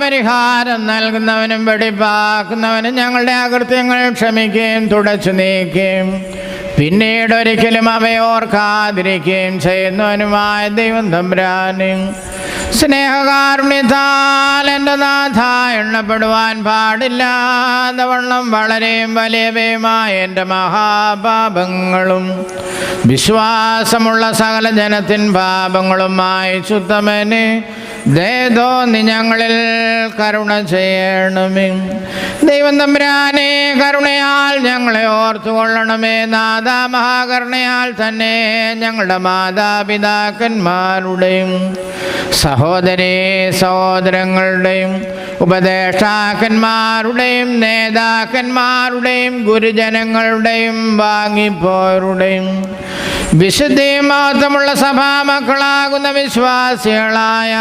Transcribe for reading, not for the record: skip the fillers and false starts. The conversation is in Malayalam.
പരിഹാരം നൽകുന്നവനും വെടിപ്പാക്കുന്നവനും ഞങ്ങളുടെ അകൃത്യങ്ങൾ ക്ഷമിക്കുകയും തുടച്ചു നീക്കുകയും പിന്നീട് ഒരിക്കലും അവയോർക്കാതിരിക്കുകയും ചെയ്യുന്നവനുമായ ദൈവം തമ്പുരാനും സ്നേഹകാരുണ്യത്താൽ എൻ്റെ നാഥ എണ്ണപ്പെടുവാൻ പാടില്ലാത്ത വണ്ണം വളരെയും വലിയവയുമായ എൻ്റെ മഹാപാപങ്ങളും വിശ്വാസമുള്ള സകല ജനത്തിൻ പാപങ്ങളുമായി ശുദ്ധമന് ദയതോന്നി ഞങ്ങളിൽ കരുണ ചെയ്യണമേ. ദൈവം തമ്പുരാനെ കരുണയാൽ ഞങ്ങളെ ഓർത്തുകൊള്ളണമേ. നാഥ മഹാകരുണയാൽ തന്നെ ഞങ്ങളുടെ മാതാപിതാക്കന്മാരുടെയും സഹോദരീ സഹോദരങ്ങളുടെയും ഉപദേഷ്ടാക്കന്മാരുടെയും നേതാക്കന്മാരുടെയും ഗുരുജനങ്ങളുടെയും വാങ്ങിപ്പോരുടെയും വിശുദ്ധിയും മഹത്വമുള്ള സഭാമക്കളാകുന്ന വിശ്വാസികളായ